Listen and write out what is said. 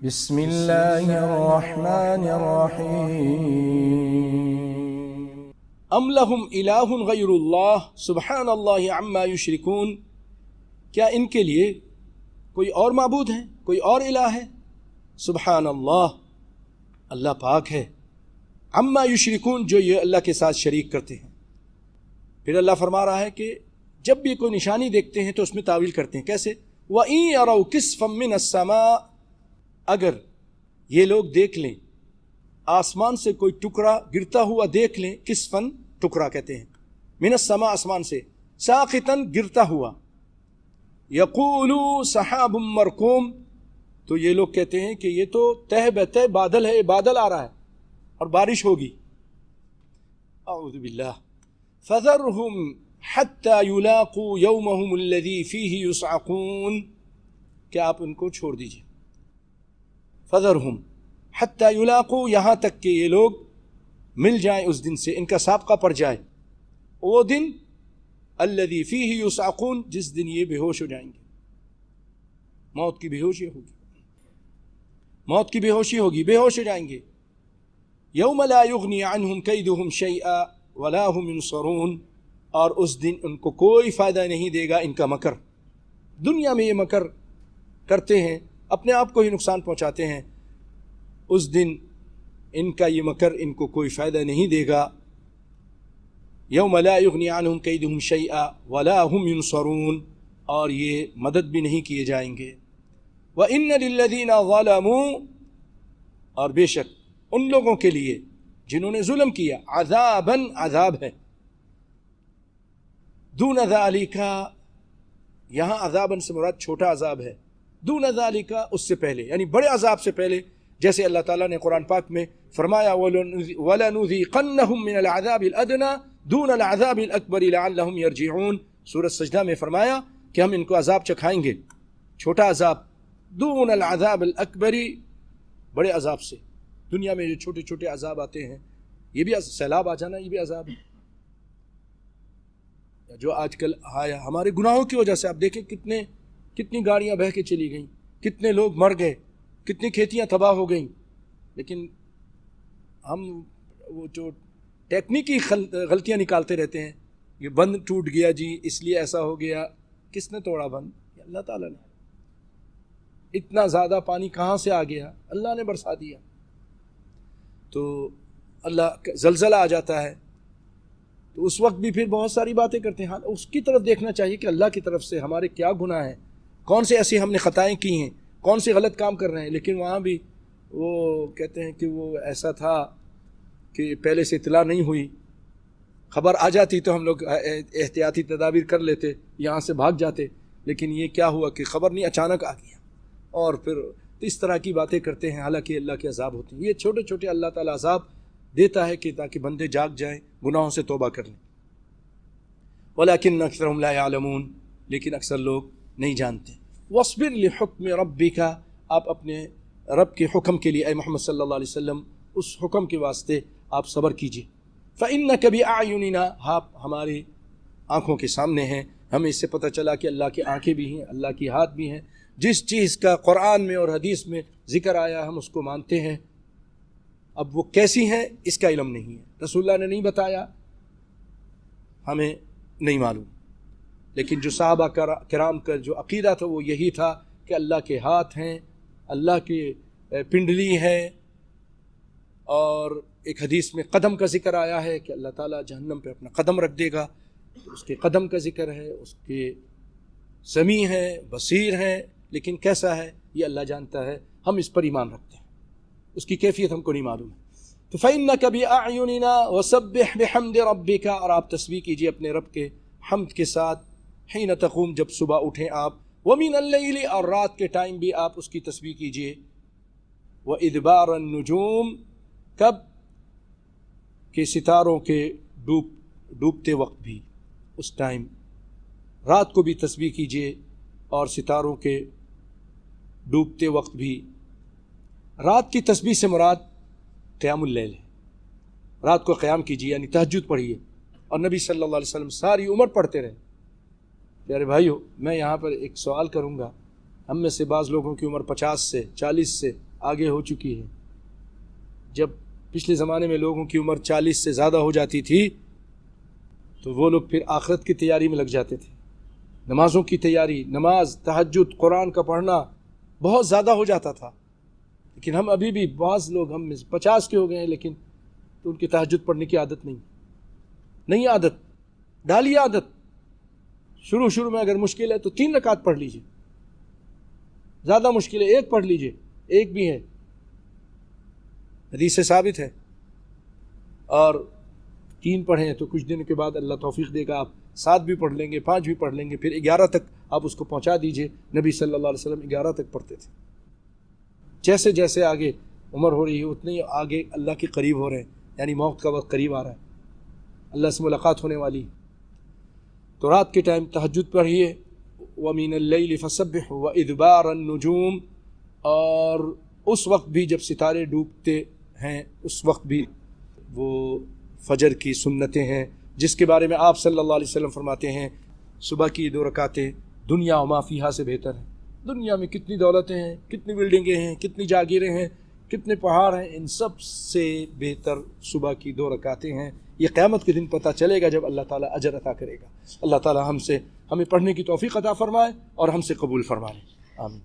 بسم اللہ الرحمن الرحیم ام لہم الہ غیر اللہ سبحان اللہ عما یشرکون، کیا ان کے لیے کوئی اور معبود ہے، کوئی اور الہ ہے؟ سبحان اللہ، اللہ پاک ہے، عما یشرکون، جو یہ اللہ کے ساتھ شریک کرتے ہیں۔ پھر اللہ فرما رہا ہے کہ جب بھی کوئی نشانی دیکھتے ہیں تو اس میں تعویل کرتے ہیں، کیسے؟ وَإِن يَرَوْا كِسْفًا مِّنَ السَّمَاءِ، اگر یہ لوگ دیکھ لیں آسمان سے کوئی ٹکڑا گرتا ہوا دیکھ لیں، کسفن ٹکڑا کہتے ہیں، من السماء آسمان سے، ساقطن گرتا ہوا، یقولوا سحاب مرکوم، تو یہ لوگ کہتے ہیں کہ یہ تو تہ بتہ بادل ہے، بادل آ رہا ہے اور بارش ہوگی۔ اعوذ باللہ، فذرہم حتی یلاقوا یومہم الذی فیہ یصعقون، کہ آپ ان کو چھوڑ دیجئے۔ فذرہم حتی یلاقوا، یہاں تک کہ یہ لوگ مل جائیں اس دن سے، ان کا سابقہ پڑ جائے، وہ دن الذی فیہ یصعقون، جس دن یہ بے ہوش ہو جائیں گے، موت کی بے ہوشی ہوگی، موت کی بے ہوشی ہوگی، بے ہوش ہو جائیں گے۔ یوم لا یغنی عنہم کیدہم شیئا ولا ہم ینصرون، اور اس دن ان کو کوئی فائدہ نہیں دے گا ان کا مکر۔ دنیا میں یہ مکر کرتے ہیں، اپنے آپ کو ہی نقصان پہنچاتے ہیں، اس دن ان کا یہ مکر ان کو کوئی فائدہ نہیں دے گا۔ یوم لا یغنی عنہم کیدہم شیئا ولا ہم ینصرون، اور یہ مدد بھی نہیں کیے جائیں گے۔ وَإِنَّ لِلَّذِينَ ظَلَمُوا، اور بے شک ان لوگوں کے لیے جنہوں نے ظلم کیا، عذاباً، عذاب ہے، دون ذالک، یہاں عذاباً سے مراد چھوٹا عذاب ہے، دون ذالک، اس سے پہلے، یعنی بڑے عذاب سے پہلے، جیسے اللہ تعالیٰ نے قرآن پاک میں فرمایا وَلَنُذِيقَنَّهُم مِّنَ الْعَذَابِ الْأَدْنَىٰ دُونَ الْعَذَابِ الْأَكْبَرِ لَعَلَّهُمْ يَرْجِعُونَ، سورۃ سجدہ میں فرمایا کہ ہم ان کو عذاب چکھائیں گے، چھوٹا عذاب، دون العذاب الاکبر، بڑے عذاب سے۔ دنیا میں جو چھوٹے چھوٹے عذاب آتے ہیں، یہ بھی سیلاب آ جانا، یہ بھی عذاب ہے، جو آج کل آیا ہمارے گناہوں کی وجہ سے۔ آپ دیکھیں کتنی گاڑیاں بہہ کے چلی گئیں، کتنے لوگ مر گئے، کتنی کھیتیاں تباہ ہو گئیں، لیکن ہم وہ جو ٹیکنیکی غلطیاں نکالتے رہتے ہیں، یہ بند ٹوٹ گیا جی اس لیے ایسا ہو گیا، کس نے توڑا بند؟ اللہ تعالیٰ نے۔ اتنا زیادہ پانی کہاں سے آ گیا؟ اللہ نے برسا دیا۔ تو اللہ زلزلہ آ جاتا ہے تو اس وقت بھی پھر بہت ساری باتیں کرتے ہیں۔ اس کی طرف دیکھنا چاہیے کہ اللہ کی طرف سے ہمارے کیا گناہ ہیں، کون سے ایسی ہم نے خطائیں کی ہیں، کون سے غلط کام کر رہے ہیں، لیکن وہاں بھی وہ کہتے ہیں کہ وہ ایسا تھا کہ پہلے سے اطلاع نہیں ہوئی، خبر آ جاتی تو ہم لوگ احتیاطی تدابیر کر لیتے، یہاں سے بھاگ جاتے، لیکن یہ کیا ہوا کہ خبر نہیں، اچانک آ گیا، اور پھر اس طرح کی باتیں کرتے ہیں، حالانکہ اللہ کے عذاب ہوتے ہیں۔ یہ چھوٹے چھوٹے اللہ تعالیٰ عذاب دیتا ہے کہ تاکہ بندے جاگ جائیں، گناہوں سے توبہ کر لیں۔ وَلَكِنَّ أَكْثَرَهُمْ لَا يَعْلَمُونَ، لیکن اکثر لوگ نہیں جانتے۔ وَاصْبِرْ لِحُكْمِ رَبِّكَ، آپ اپنے رب کے حکم کے لیے، اے محمد صلی اللہ علیہ وسلم، اس حکم کے واسطے آپ صبر کیجئے۔ فَإِنَّكَ بِأَعْيُنِنَا، آپ ہماری آنکھوں کے سامنے ہیں، ہمیں اس سے پتہ چلا کہ اللہ کی آنکھیں بھی ہیں، اللہ کی ہاتھ بھی ہیں، جس چیز کا قرآن میں اور حدیث میں ذکر آیا ہم اس کو مانتے ہیں۔ اب وہ کیسی ہیں اس کا علم نہیں ہے، رسول اللہ نے نہیں بتایا، ہمیں نہیں معلوم، لیکن جو صحابہ کرام کا جو عقیدہ تھا وہ یہی تھا کہ اللہ کے ہاتھ ہیں، اللہ کی پنڈلی ہے، اور ایک حدیث میں قدم کا ذکر آیا ہے کہ اللہ تعالیٰ جہنم پہ اپنا قدم رکھ دے گا، اس کے قدم کا ذکر ہے، اس کے سمیع ہے، بصیر ہے، لیکن کیسا ہے یہ اللہ جانتا ہے، ہم اس پر ایمان رکھتے ہیں، اس کی کیفیت ہم کو نہیں معلوم ہے۔ تو فَإِنَّكَ بِأَعْيُنِنَا وَسَبِّحْ بِحَمْدِ رَبِّكَ، اور آپ تسبیح کیجئے اپنے رب کے حمد کے ساتھ، حین تقوم، جب صبح اٹھیں آپ، وَمِنَ اللَّيْلِ، اور رات کے ٹائم بھی آپ اس کی تسبیح کیجئے، وَإِدْبَارَ النُّجُومِ، کب کہ ستاروں کے ڈوبتے وقت بھی، اس ٹائم رات کو بھی تسبیح کیجئے اور ستاروں کے ڈوبتے وقت بھی۔ رات کی تسبیح سے مراد قیام اللیل ہے، رات کو قیام کیجیے، یعنی تہجد پڑھیے، اور نبی صلی اللہ علیہ وسلم ساری عمر پڑھتے رہے۔ پیارے بھائیو، میں یہاں پر ایک سوال کروں گا، ہم میں سے بعض لوگوں کی عمر 50 سے 40 سے آگے ہو چکی ہے. جب پچھلے زمانے میں لوگوں کی عمر 40 سے زیادہ ہو جاتی تھی تو وہ لوگ پھر آخرت کی تیاری میں لگ جاتے تھے. نمازوں کی تیاری، نماز، تہجد، قرآن کا پڑھنا بہت زیادہ ہو جاتا تھا. لیکن ہم ابھی بھی بعض لوگ ہم 50 کے ہو گئے ہیں لیکن تو ان کی تہجد پڑھنے کی عادت نہیں عادت. ڈالی عادت. شروع میں اگر مشکل ہے تو 3 رکعت پڑھ لیجئے، زیادہ مشکل ہے 1 پڑھ لیجئے، 1 بھی ہے، حدیث سے ثابت ہے. اور 3 پڑھیں تو کچھ دن کے بعد اللہ توفیق دے گا، آپ 7 بھی پڑھ لیں گے، 5 بھی پڑھ لیں گے، پھر 11 تک آپ اس کو پہنچا دیجئے. نبی صلی اللہ علیہ وسلم 11 تک پڑھتے تھے. جیسے جیسے آگے عمر ہو رہی ہے اتنے ہی آگے اللہ کے قریب ہو رہے ہیں، یعنی موت کا وقت قریب آ رہا ہے، اللہ سے ملاقات ہونے والی. تو رات کے ٹائم تہجد پڑھیے. وَمِنَ اللَّيْلِ فَسَبِّحْ وَإِدْبَارَ النُّجُومِ، اور اس وقت بھی جب ستارے ڈوبتے ہیں اس وقت بھی وہ فجر کی سنتیں ہیں جس کے بارے میں آپ صلی اللہ علیہ وسلم فرماتے ہیں صبح کی 2 رکعتیں دنیا و ما فیہا سے بہتر ہیں. دنیا میں کتنی دولتیں ہیں، کتنی بلڈنگیں ہیں، کتنی جاگیریں ہیں، کتنے پہاڑ ہیں، ان سب سے بہتر صبح کی 2 رکعتیں ہیں. یہ قیامت کے دن پتہ چلے گا جب اللہ تعالیٰ اجر عطا کرے گا. اللہ تعالیٰ ہمیں پڑھنے کی توفیق عطا فرمائے اور ہم سے قبول فرمائے. آمین.